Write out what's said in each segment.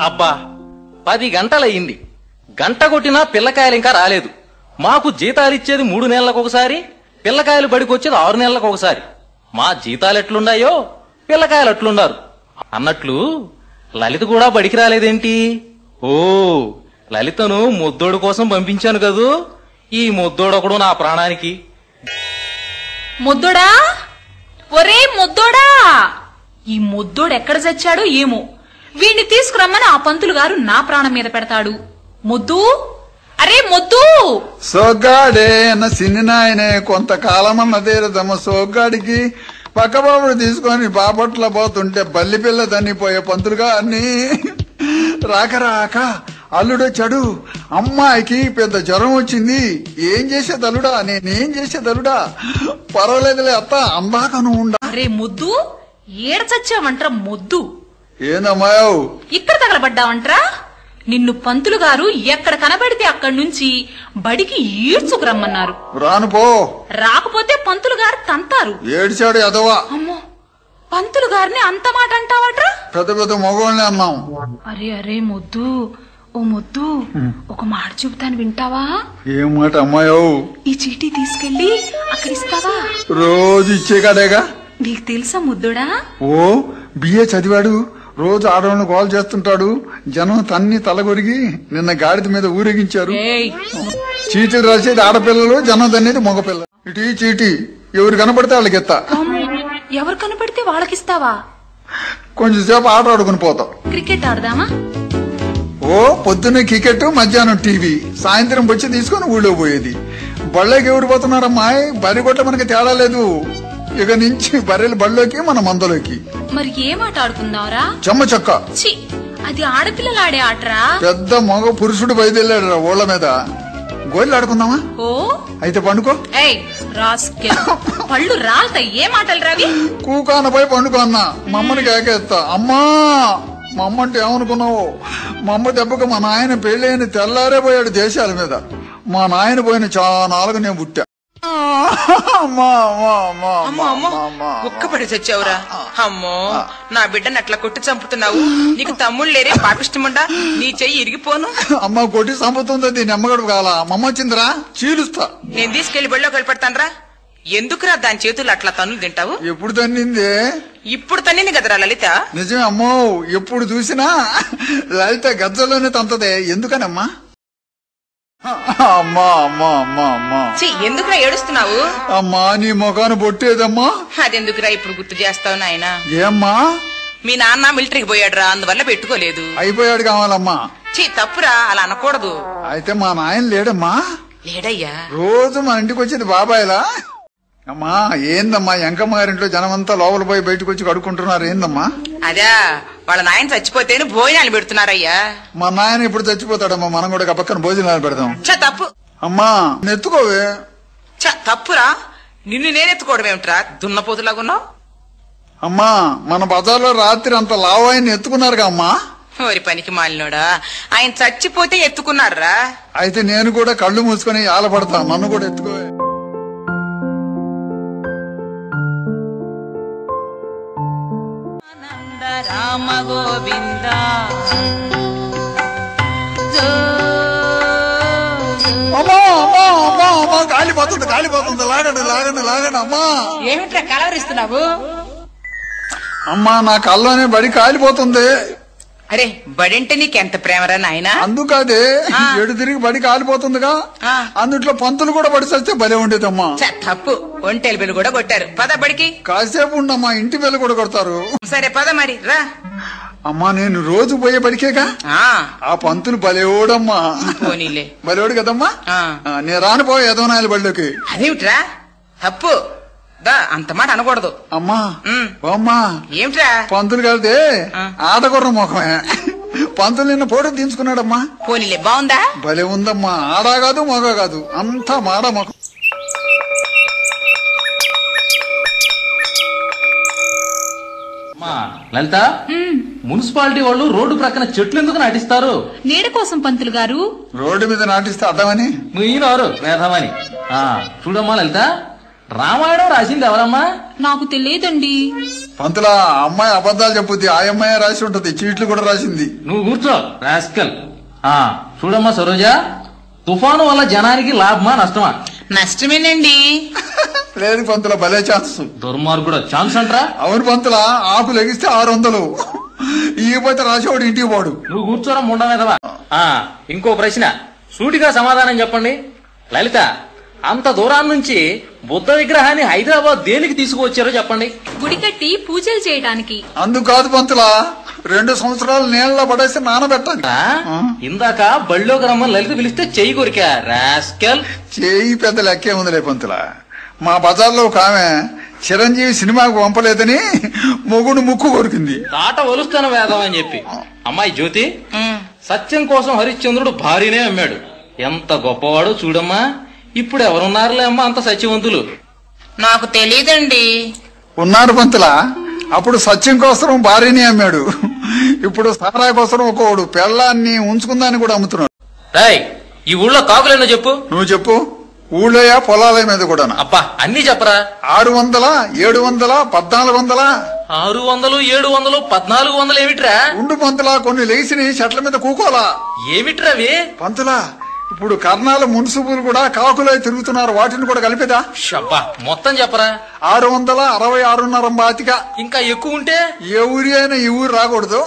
అబ్బా 10 గంటలయ్యింది. గంట కొట్టినా పిల్లకాయలు ఇంకా రాలేదు. మాకు జీతాలిచ్చేది 3 నెలలకు ఒకసారి, పిల్లకాయలు బడికొచ్చేది 6 నెలలకు ఒకసారి. మా జీతాలు ఎట్లున్నాయో పిల్లకాయలు అట్లున్నారు. అన్నట్లు లలిత కూడా బడికి రాలేదేంటి? ఓ, లలితను ముద్దోడు కోసం పంపించాను కదూ. ఈ ముద్దోడొకడు నా ప్రాణానికి. ముద్దోడా, ఒరే ముద్దోడా, ఈ ముద్దోడు ఎక్కడ చచ్చాడో ఏమో. వీణ్ణి తీసుకురమ్మని ఆ పంతులు గారు నా ప్రాణం మీద పెడతాడు. ముద్దు, అరే ముద్దు. సోగ్గాడే అన్న సిన్ని నాయనే కొంతకాలమన్నదేరదమ్మ. సోగ్గాడికి పక్కబాబుడు తీసుకొని బాపట్ల పోతుంటే బల్లి పిల్ల తన్నిపోయే పంతులు గారిని రాక రాక అల్లుడొచ్చాడు. అమ్మాయికి పెద్ద జ్వరం వచ్చింది. ఏం చేసేది అల్లుడా, నేనేం చేసేది అల్లుడా? పర్వాలేదులే అత్త, అందాక నువ్వు ఉండా. అరే ముద్దు, ఏడ చచ్చావంట్రా ముద్దు? ఏందమ్మాయవు ఇక్కడ తగలబడ్డావంట్రా? నిన్ను పంతులు గారు ఎక్కడ కనబడితే అక్కడి నుంచి బడికి ఈడ్చుకురమ్మన్నారు. రాను పో. రాకపోతే పంతులు గారు తంతారు. ఏడ్చాడు ఎదవా. అమ్మో, పంతులు గారిని అంత మాట అంటావట్రా? పెద్ద పెద్ద మగవాళ్ళని అన్నాం. అరే అరే ముద్దు, ఓ ముద్దు, ఒక మాట చెబుతాను వింటావా? ఏం మాట అమ్మాయవు? ఈ చీటీ తీసుకెళ్లి అక్కడ ఇస్తావా? రోజు ఇచ్చే కాడేగా. నీకు తెలుసా ముద్దుడా? ఓ, బిఏ చదివాడు. రోజు ఆడవాళ్ళని కాల్ చేస్తుంటాడు. జనం తన్ని తలగొరిగి నిన్న గాడిద మీద ఊరేగించారు. చీటీలు రాసేది ఆడపిల్లలు, జనం తన్నేది మగపిల్ల. ఇటు ఈ చీటీ ఎవరు కనపడితే వాళ్ళకి ఎత్తా. ఎవరు కనపడితే వాళ్ళకిస్తావా? కొంచెం సేపు ఆట ఆడుకుని పోతాం. క్రికెట్ ఆడదామా? ఓ, పొద్దున్నే క్రికెట్, మధ్యాహ్నం టీవీ, సాయంత్రం వచ్చి తీసుకుని ఊళ్ళో పోయేది. బళ్ళకి ఎవరు పోతున్నారమ్మా? బరి కొట్ల మనకి తేడా లేదు. ఇక నుంచి బర్రెలు బళ్ళలోకి, మన మందలోకి. మరి ఏం ఆట ఆడుకుందావరా? చెమ్మ చెక్క. అది ఆడపిల్లలు ఆడే ఆటరా. పెద్ద మగ పురుషుడు బయలుదేరాడు ఊళ్ళ మీద. గోళ్ళు ఆడుకుందామా? ఓ, అయితే పండుకో. పళ్ళు రాలుతాయి. ఏ మాటలు రావి? కూకానపై పండుకో అన్నా. మమ్మని కేకేస్తా. అమ్మా, మా అమ్మ అంటే ఏమనుకున్నావు? మా అమ్మ దెబ్బకు మా నాయన పెళ్ళైన తెల్లారే పోయాడు దేశాల మీద. మా నాయన పోయిన చానాలుగు నేను పుట్టా. కుక్కపడి చచ్చావురా. అమ్మో, నా బిడ్డను అట్లా కొట్టి చంపుతున్నావు. నీకు తమ్ముళ్ళు లేరే పాపిష్టముండా? నీ చెయ్యి ఇరిగిపోను. అమ్మ కొట్టి చంపుతుంది. దీని అమ్మగడు కాల. మమ్మ వచ్చిందిరా, చీలుస్తా. నేను తీసుకెళ్లి బళ్ళో కలిపెడతానరా. ఎందుకురా దాని చేతులు అట్లా తన్నులు తింటావు? ఎప్పుడు తన్నింది? ఇప్పుడు తన్నింది కదరా లలిత. నిజమే అమ్మో, ఎప్పుడు చూసినా లలిత గజ్జలోనే తంతదే. ఎందుకనమ్మా? అమ్మా అమ్మా అమ్మా అమ్మా, ఎందుకురా ఏడుస్తున్నావు? అమ్మా, నీ ముఖాన్ని బొట్టేదమ్మా. అదెందుకురా ఇప్పుడు గుర్తు చేస్తావు నాయనా? ఏమ్మా? మీ నాన్న మిలిటరీకి పోయాడురా, అందువల్ల పెట్టుకోలేదు. అయిపోయాడు కావాలమ్మా. తప్పురా, అలా అనకూడదు. అయితే మా నాయన లేడమ్మా? లేడయ్యా. రోజు మన ఇంటికి వచ్చేది బాబాయ్లా. అమ్మా, ఏందమ్మా ఎంకమ్మ గారింట్లో జనమంతా లోపల పోయి బయటకు వచ్చి కడుక్కుంటున్నారు. ఏందమ్మా? అదా, వాళ్ళ నాయన చచ్చిపోతేనే భోజనాలు పెడుతున్నారయ్యా. మా నాయన ఇప్పుడు చచ్చిపోతాడమ్మా, మనం కూడా పక్కన భోజనాలు పెడదాం. తప్పు. అమ్మా, నెత్తుకోవే. తప్పురా, నిన్ను నేనెత్తుకోవడం ఏమిట్రా, దున్నపోతులాగున్నావు. అమ్మా, మన బజార్లో రాత్రి అంత లావాయిని ఎత్తుకున్నారుగా అమ్మా. ఓరి పనికి మాలినోడా, ఆయన చచ్చిపోతే ఎత్తుకున్నారా? అయితే నేను కూడా కళ్ళు మూసుకొని ఆలపడతా, నన్ను కూడా ఎత్తుకోవే. రామ గోవింద. కాలిపోతుంది, కాలిపోతుంది. లాగండి లాగండి లాగండి. అమ్మా, ఏమిట్రా కలవరిస్తున్నావు? అమ్మా, నా కల్లోనే బడి కాలిపోతుంది. అరే, బడింటే నీకెంత ప్రేమరా నాయన. అందుకదే ఎడు తిరిగి బడి కాలిపోతుందిగా. అందుట్లో పంతులు కూడా బడి చస్తే భలే ఉండేదమ్మా. తప్పు, ఒంటెల బిల్లు కూడా కొట్టారు. పద బడికి. కాసేపు ఉండమ్మా, ఇంటి బిల్లు కూడా కొడతారు. సరే పద మరి రా. అమ్మా, నేను రోజు పోయే బడికేగా. ఆ పంతులు భలేోడమ్మా. పోనీలే, భలేోడు కదమ్మా. నేను రానిపోయే ఎదవనాయల బడిలోకి. అదేమిట్రా తప్పు, అంత మాట అనకూడదు. అమ్మా అమ్మా, ఏమిట్రా? పంతులు కలితే ఆడగుర్ర ముఖమే. పంతులు నిన్న ఫోటో తీసుకున్నాడమ్మా. పోనీలే, బాగుందా? భలే ఉందమ్మా. ఆడా కాదు మగ కాదు, అంతా మాడ ముఖం. లలిత, మున్సిపాలిటీ వాళ్ళు రోడ్డు ప్రక్కన చెట్లు ఎందుకు నాటిస్తారు? నీడ కోసం పంతులు గారు. రోడ్డు మీద నాటిస్తే అడ్డమని. మీనారు వేధమని. చూడమ్మా లలిత, రామాయణం రాసింది ఎవరమ్మా? నాకు తెలియదండి. పంతులా ఆ అమ్మాయి అబద్ధాలు చెప్పుద్ది. ఆ అమ్మాయి రాసి ఉంటది, చీట్లు కూడా రాసింది. నువ్వు కూర్చో రాస్కల్. చూడమ్మా సరోజ, తుఫాను వల్ల జనానికి లాభమా నష్టమా? నష్టమేనండి. లేదు పంతులా, భలే ఛాన్స్. దుర్మార్గుడు ఛాన్స్ అంటరా? అవును పంతులా, ఆకులు ఎగిస్తే 600, ఈపోతే రాసేవాడు ఇంటికి పోడు. నువ్వు కూర్చోరా ముండ మీదవా. ఇంకో ప్రశ్న, సూటిగా సమాధానం చెప్పండి. లలిత, అంత దూరాన్ని నుంచి బుద్ధ విగ్రహాన్ని హైదరాబాద్ దేనికి తీసుకువచ్చారో చెప్పండి. గుడి కట్టి పూజలు చేయడానికి. అందుకు కాదు పంతులా, 2 సంవత్సరాలు నీళ్ళలో పడేసి నానబెట్టాలి. ఇందాక బళ్ళోకి రమ్మని లలిత పిలిస్తే చెయ్యి కొరికా రాస్కల్. చేయి పెద్ద లెక్కే ఉందిలే పంతులా. మా బజార్లో ఒక ఆమె చిరంజీవి సినిమాకు పంపలేదని మొగుడు ముక్కు కొరికింది. తాట ఒలుస్తాను వేదం అని చెప్పి. అమ్మాయి జ్యోతి, సత్యం కోసం హరిశ్చంద్రుడు భార్యనే అమ్మాడు. ఎంత గొప్పవాడో చూడమ్మా. ఇప్పుడు ఎవరున్నారులే అమ్మా అంత సత్యవంతులు? నాకు తెలీదండి. ఉన్నారు పంతులా. అప్పుడు సత్యం కోసం భార్యని అమ్మాడు, ఇప్పుడు సారా కోసం ఒకడు పెళ్ళాన్ని ఉంచుకుందాన్ని కూడా అమ్ముతున్నాడు. రాయ్, ఈ ఊళ్ళో కాకులేనో చెప్పు. నువ్వు చెప్పు. ఊళ్ళోయా పొలాల మీద కూడా? అబ్బా అన్ని చెప్పరా. 600, 700, 1400. 600, 700, 1400 ఏమిట్రా? ఉండు పంతులా, కొన్ని లేచిని చెట్ల మీద కూకోలా. ఏమిట్రా అవి? పంతులా, ఇప్పుడు కర్ణాల మున్సిపులు కూడా కాకులై తిరుగుతున్నారు, వాటిని కూడా కలిపేదా? షబ్బా మొత్తం చెప్పరా. 666.5 బాతిక. ఇంకా ఎక్కువ ఉంటే? ఏ ఊరి అయినా ఈ ఊరు రాకూడదు.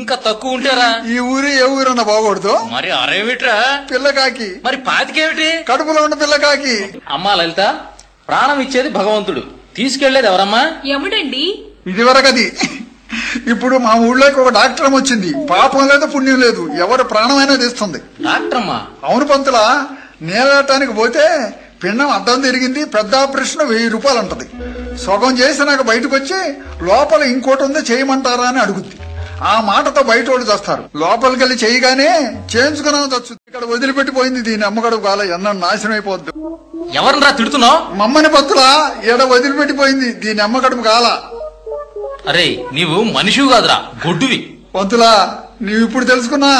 ఇంకా తక్కువ ఉంటేరా? ఈ ఊరి ఏ ఊరన్నా బాగూడదు. మరి అరేమిట్రా? పిల్లకాకి. మరి పాతికేమిటి? కడుపులో ఉన్న పిల్లకాకి. అమ్మా లలిత, ప్రాణం ఇచ్చేది భగవంతుడు, తీసుకెళ్లేది ఎవరమ్మా? యముడండి. ఇదివరకది. ఇప్పుడు మా ఊళ్ళోకి ఒక డాక్టర్ వచ్చింది. పాపం లేదు పుణ్యం లేదు, ఎవరు ప్రాణమైనా తీస్తుంది. డాక్టర్ అమ్మా? అవును పంతులా, నేలటానికి పోతే పిండం అడ్డం తిరిగింది, పెద్ద ఆపరేషన్ 1000 రూపాయలు ఉంటది. సగం చేసి నాకు బయటకు వచ్చి లోపల ఇంకోటి ఉంది చేయమంటారా అని అడుగుద్ది. ఆ మాటతో బయట వాళ్ళు చేస్తారు. లోపలికి వెళ్ళి చేయగానే చేయించుకున్నా చచ్చు. ఇక్కడ వదిలిపెట్టిపోయింది దీని అమ్మగడు కాల, ఎన్న నాశనం అయిపోద్దు. ఎవరినరా తిడుతున్నావు? మమ్మని పంతులా, ఎడ వదిలిపెట్టిపోయింది దీని అమ్మగడుపు కాల. అరే నీవు మనిషివి కాదురా, గొడ్డువి. పంతులా, నీవు ఇప్పుడు తెలుసుకున్నా.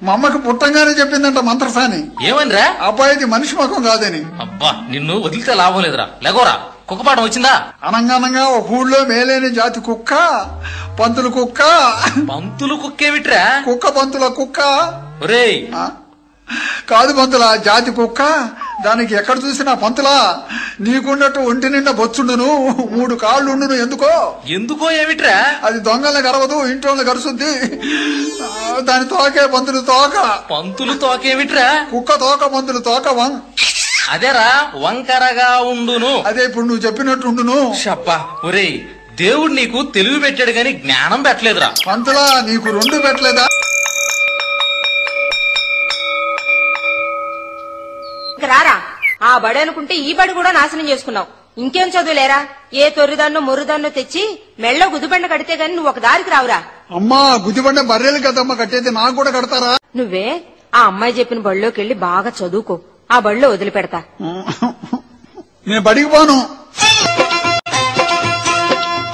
మా అమ్మకి పుట్టంగానే చెప్పిందంట మంత్రసాని. ఏమనిరా? అబ్బాయిది మనిషి ముఖం కాదని. అబ్బా నిన్ను వదిలితే లాభం లేదురా. లేకోరా, కుక్కపాఠం వచ్చిందా? అనంగానంగా ఒక ఊళ్ళో మేలేని జాతి కుక్క, పంతులు కుక్క. పంతులు కుక్కేమిట్రా? కుక్క పంతుల కుక్క. ఒరేయ్ కాదు పంతులా, జాతి కుక్క. దానికి ఎక్కడ చూసినా పంతులా, నీకున్నట్టు ఒంటి నిండా బొచ్చుండును, 3 కాళ్ళుండును. ఎందుకో ఏమిట్రా? అది దొంగల్ని గరవదు, ఇంట్లో గరుసుద్ది. దాని తోకే పంతులు తోక. పంతులు తోకేమిట్రా? కుక్క తోక, పంతులు తోక అదేరా వంకరగా ఉండును. అదే ఇప్పుడు నువ్వు చెప్పినట్టు ఉండును. షబ్బా ఒరేయ్, దేవుడు నీకు తెలివి పెట్టాడు గాని జ్ఞానం పెట్టలేదురా. పంతులా, నీకు 2 పెట్టలేదా? రారా, ఆ బడి అనుకుంటే ఈ బడి కూడా నాశనం చేసుకున్నావు. ఇంకేం చదువులేరా? ఏ తొర్రిదాన్నో మొర్రుదాన్నో తెచ్చి మెళ్ళో గుదిబండ కడితే గాని నువ్వు ఒక దారికి రావురా. అమ్మా, గుదిబండ బర్రెలు కదమ్మా కట్టేది, నాకు కూడా కడతారా? నువ్వే ఆ అమ్మాయి చెప్పిన బడిలోకి వెళ్లి బాగా చదువుకో, ఆ బడిలో వదిలిపెడతా. నేను బడికి పోను.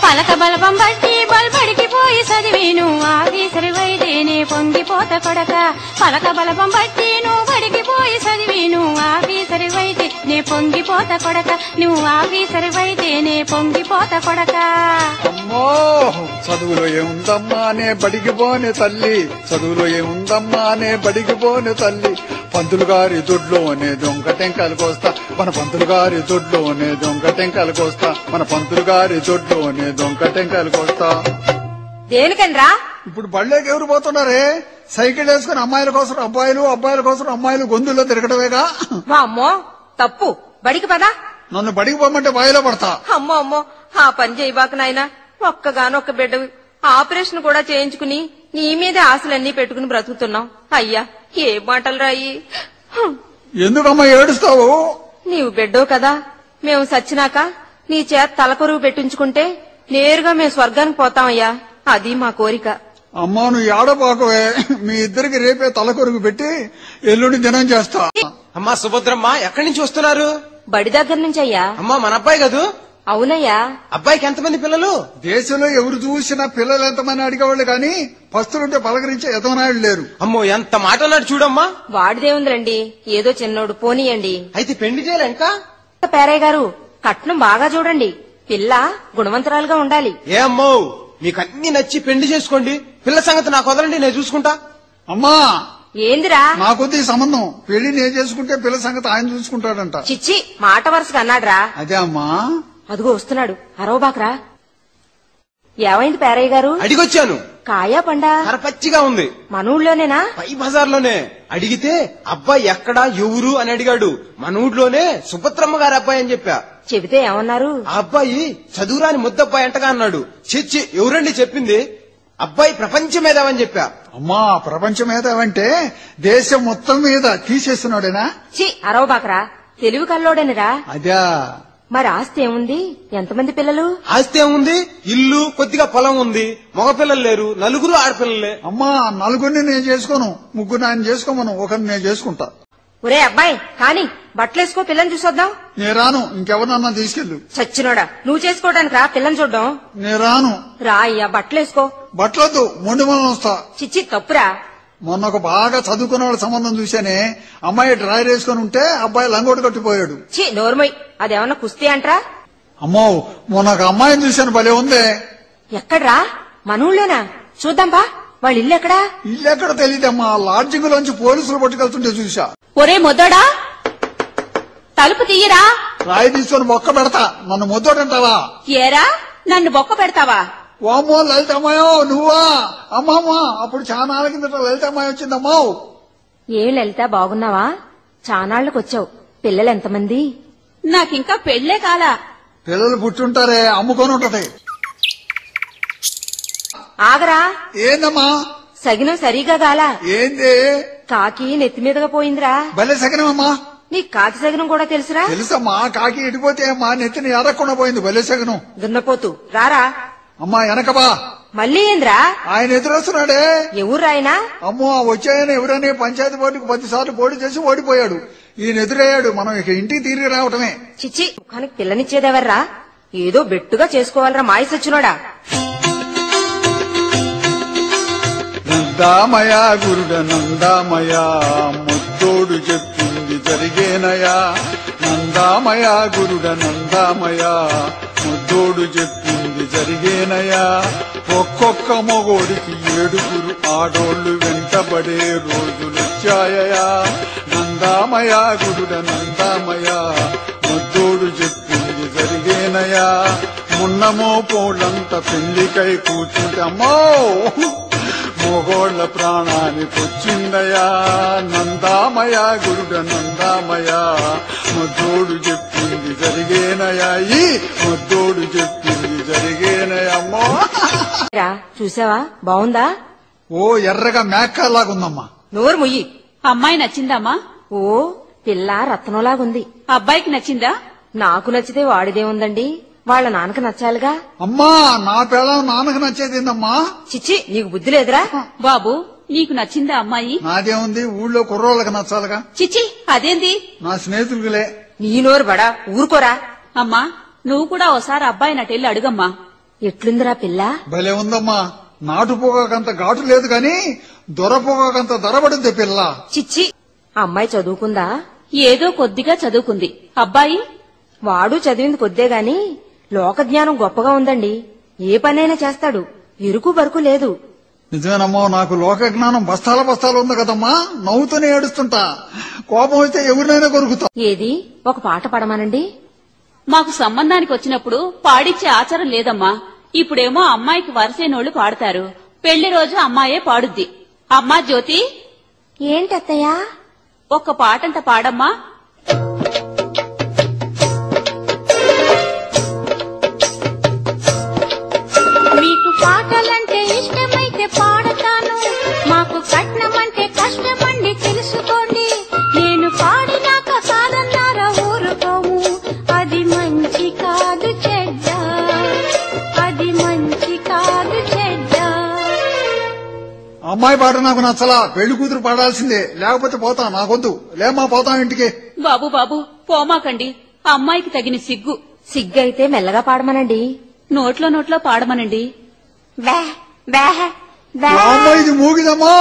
పలక బలపం బట్టి బల్బడికి పోయి చదివేను, ఆఫీసరి వైదేనే పొంగిపోత కొడక. పలక బలపం బట్టి నువ్వు బడికి పోయి చదివేను, ఆఫీసరి వైదే నే పొంగిపోత కొడక. నువ్వు ఆఫీసరి వైదేనే పొంగిపోత కొడక. అమ్మో, చదువులో ఏముందమ్మా నే బడికి పోనే తల్లి, చదువులో ఏముందమ్మా నే బడికి పోనే తల్లి. పంతులు గారి దొడ్లోనే దొంగ టెంకాయలు కోస్తా, మన పంతులు గారి దొడ్లోనే దొంగ టెంకాయలు కోస్తా, మన పంతులు గారి దొడ్లోనే దొంగ టెంకాయలు కోస్తా. దేనికనరా? ఇప్పుడు బళ్ళేకి ఎవరు పోతున్నారే? సైకిల్ వేసుకుని అమ్మాయిల కోసం అబ్బాయిలు, అబ్బాయిల కోసం అమ్మాయిలు గొంతుల్లో తిరగటమేగా. అమ్మో తప్పు, బడికి పదా. నన్ను బడికి పోమంటే బాయిలో పడతా. అమ్మో అమ్మో, ఆ పని చేయబాక నాయనా. ఒక్కగానొక్క బిడ్డవి, ఆపరేషన్ కూడా చేయించుకుని నీ మీదే ఆశలన్నీ పెట్టుకుని బ్రతుకుతున్నావు. అయ్యా ఏ మాటలు రాయి. ఎందుకమ్మా ఏడుస్తావు? నీవు బిడ్డవు కదా, మేము సచ్చినాక నీ చేత తలకొరువు పెట్టించుకుంటే నేరుగా మేము స్వర్గానికి పోతామయ్యా, అది మా కోరిక. అమ్మా నువ్వు ఏడబాకవే, మీ ఇద్దరికి రేపే తలకొరుగు పెట్టి ఎల్లుండి దినం చేస్తా. అమ్మా సుభద్రమ్మ, ఎక్కడి నుంచి వస్తున్నారు? బడి దగ్గర నుంచి అయ్యా. అమ్మా మన అబ్బాయి కదూ? అవునయ్యా. అబ్బాయికి ఎంతమంది పిల్లలు? దేశంలో ఎవరు చూసినా పిల్లలు ఎంతమంది అడిగేవాళ్ళు కానీ పస్తులుంటే పలకరించే యతమనాయుడు లేరు. అమ్మో ఎంత మాట అన్నాడు చూడమ్మా. వాడిదేముందిరండి, ఏదో చిన్నోడు, పోనీయండి. అయితే పెళ్లి చేయాలి ఇంకా? పేరయ్య గారు, కట్నం బాగా చూడండి, పిల్ల గుణవంతరాలుగా ఉండాలి. ఏ అమ్మో, మీకు అన్ని నచ్చి పెళ్లి చేసుకోండి. పిల్ల సంగతి నాకు వదలండి, నేను చూసుకుంటా. అమ్మా ఏందిరా? నాకొద్ది ఈ సంబంధం. పెళ్లి నేను చేసుకుంటే పిల్ల సంగతి ఆయన చూసుకుంటాడంట. చిచ్చి, మాట వరుసగా అన్నాడ్రా. అదే అమ్మా. అదిగో వస్తున్నాడు, అరవబాకరా. ఏమైంది పేరయ్య గారు? అడిగొచ్చాను. కాయా పండా? కరపచ్చిగా ఉంది. మన ఊళ్ళోనేనా? పై బజార్లోనే. అడిగితే అబ్బాయి ఎక్కడా ఎవరు అని అడిగాడు. మన ఊళ్ళోనే సుభద్రమ్మ గారి అబ్బాయి అని చెప్పా. చెబితే ఏమన్నారు? ఆ అబ్బాయి చదువురాని ముద్దబ్బాయి అంటగా అన్నాడు. చిచ్చి, ఎవరండి చెప్పింది? అబ్బాయి ప్రపంచ మేధావని చెప్పా. అమ్మా, ప్రపంచం ఏదంటే దేశం మొత్తం మీద తీసేస్తున్నాడేనా? చి, అరవబాకరా. తెలివి కల్లోడేనిరా. అదే. మరి ఆస్తి ఏముంది? ఎంతమంది పిల్లలు? ఆస్తి ఏముంది? ఇల్లు, కొద్దిగా పొలం ఉంది. మగపిల్లలు లేరు, నలుగురు ఆడపిల్లలే. అమ్మా, నలుగురిని నేను చేసుకోను. ముగ్గురు ఆయన చేసుకోమను, ఒకరిని నేను చేసుకుంటా. ఒరే అబ్బాయి, కాని బట్టలేసుకో, పిల్లని చూసొద్దాం. నేను రాను. ఇంకెవరన్నా తీసుకెళ్ళు. చచ్చినోడా, నువ్వు చేసుకోవడానికి రా, పిల్లని చూడ్డం. నేను రాను. రా అయ్యా, బట్టలేసుకో. బట్టలొద్దు, మొండి మనం వస్తా. చిచ్చి, తప్పురా. మొన్న ఒక బాగా చదువుకున్న వాళ్ళ సంబంధం చూశానే. అమ్మాయి డ్రైర్ వేసుకుని ఉంటే అబ్బాయి లంగోటి కట్టిపోయాడు. చి, నోర్మయ్, అదేమన్నా కుస్తీ అంట్రా? అమ్మో, మొన్న ఒక అమ్మాయిని చూశాను, భలే ఉంది. ఎక్కడ్రా? మన ఊళ్ళోనా? చూద్దాం బా. వాళ్ళ ఇల్లు ఎక్కడా? ఇల్లు ఎక్కడ తెలియదమ్మా. లాడ్జింగ్ లోంచి పోలీసులు పట్టుకెళ్తుంటే చూసా. ఒరే మొద్దోడా, తలుపు తీయరా. రాయి తీసుకొని మొక్క పెడతా. నన్ను ముద్దోడంటావా? ఏరా, నన్ను బొక్క పెడతావా? వామ్మో, లలితమ్మాయో నువ్వా? అమ్మమ్మా, అప్పుడు చాలా కిందట లలితమ్మాయి వచ్చిందమ్మా. ఏం లలిత, బాగున్నావా? చానాళ్లకొచ్చావు. పిల్లలు ఎంతమంది? నాకింకా పెళ్లే కాలా. పిల్లలు పుట్టుంటారే, అమ్ముకొని ఉంటది. ఆగరా. ఏందమ్మా? సగినం సరిగా గాలా. ఏంది? కాకి నెత్తి మీదగా పోయిందిరా. భలే సగనమ్మా. నీకు కాకి సగినం కూడా తెలుసురా? తెలుసమ్మా. కాకి ఇడిపోతే మా నెత్తిని ఎర్రకుండా పోయింది. భలే సగనం. దున్నపోతు రారా. అమ్మా, వెనకబా. మళ్ళీ ఏంద్రా? ఆయన ఎదురొస్తున్నాడే. ఎవరాయనా? అమ్మో, వచ్చాయని ఎవరని పంచాయతీ బోర్డుకు 10 సార్లు పోటీ చేసి ఓడిపోయాడు. ఈయన ఎదురయ్యాడు. మనం ఇక ఇంటికి తిరిగి రావటమే. చిచ్చి, ముఖానికి పిల్లనిచ్చేదెవర్రా? ఏదో బెట్టుగా చేసుకోవాలరా మాయ సచ్చినోడా. నందామయ గురుడ నందామయ, ముద్దోడు చెప్పింది జరిగేనయా. నందామయ గురుడ నందామయ, ముద్దోడు చెప్పింది జరిగేనయా. ఒక్కొక్క మొగోడికి 7 ఆడోళ్లు వెంటబడే రోజులొచ్చాయా. నందామయ గురుడ నందామయ, ముద్దోడు చెప్పింది జరిగేనయా. మున్నమో పోలంత పెళ్లికై కూర్చుంటే అమ్మో, మొగోళ్ల ప్రాణానికొచ్చిందయా. నందామయ గురుడ నందామయ, ముద్దోడు చెప్పింది జరిగేనయా. ఈ ముద్దోడు చెప్పింది జరిగేనయమ్మో. చూసావా, బావుందా? ఓ, ఎర్రగా మేకలాగుందమ్మా. నోరు ముయ్యి. అమ్మాయి నచ్చిందమ్మా? ఓ, పిల్ల రత్నంలాగుంది. అబ్బాయికి నచ్చిందా? నాకు నచ్చితే వాడిదే ఉందండి, వాళ్ళ నాన్నకు నచ్చాలిగా. అమ్మా, నా పిల్లం నాన్నకు నచ్చేదిందమ్మా. చిచ్చి, నీకు బుద్ధి లేదురా? బాబు, నీకు నచ్చిందా అమ్మాయి? నాదేముంది, ఊళ్ళో కుర్రోళ్ళకి నచ్చాలిగా. చిచ్చి, అదేంది? నా స్నేహితులే. నీ నోరు బడా, ఊరుకోరా. అమ్మా, నువ్వు కూడా ఓసారి అబ్బాయి నటెళ్ళి అడుగమ్మా. ఎట్లుందిరా పిల్ల? భలే ఉందమ్మా. నాటు పొగకంత ఘాటు లేదు గాని దొర పొగకంత దొరబడింది పిల్ల. చిచ్చి, అమ్మాయి చదువుకుందా? ఏదో కొద్దిగా చదువుకుంది. అబ్బాయి? వాడు చదివింది కొద్దే గాని లోక జ్ఞానం గొప్పగా ఉందండి. ఏ పనైనా చేస్తాడు, ఇరుకు బరుకు లేదు. నిజమేనమ్మా, నాకు లోక జ్ఞానం బస్తాల బస్తాలు ఉంది కదమ్మా. నవ్వుతూనే ఏడుస్తుంటా. కోపం వస్తే ఎవరినైనా కొరుకుతా. ఏది, ఒక పాట పాడమానండి. మాకు సంబంధానికి వచ్చినప్పుడు పాడిచ్చే ఆచారం లేదమ్మా. ఇప్పుడేమో అమ్మాయికి వరసైనోళ్లు పాడతారు. పెళ్లి రోజు అమ్మాయే పాడుద్ది. అమ్మా జ్యోతి, ఏంటత్తయ్యా? ఒక్క పాటంట పాడమ్మా. మీకు పాటలంటే ఇష్టమైతే పాడతాను, మాకు కట్నమంటే కష్టమండి తెలుసుకోండి. నేను పాడినాక కాదన్నారా ఊరుకోము, అది మంచి కాదు చెడ్డ, అది మంచి కాదు చెడ్డ. అమ్మాయి పాట నాకు నచ్చలా. పెళ్లి కూతురు పాడాల్సిందే, లేకపోతే పోతా. నాకొద్దు. లేమ్మా, పోతాం ఇంటికి. బాబు బాబు, పోమాకండి. అమ్మాయికి తగిన సిగ్గు. సిగ్గైతే మెల్లగా పాడమనండి. నోట్లో పాడమనండి. వే వే వే. ఇది మూగిదమ్మా.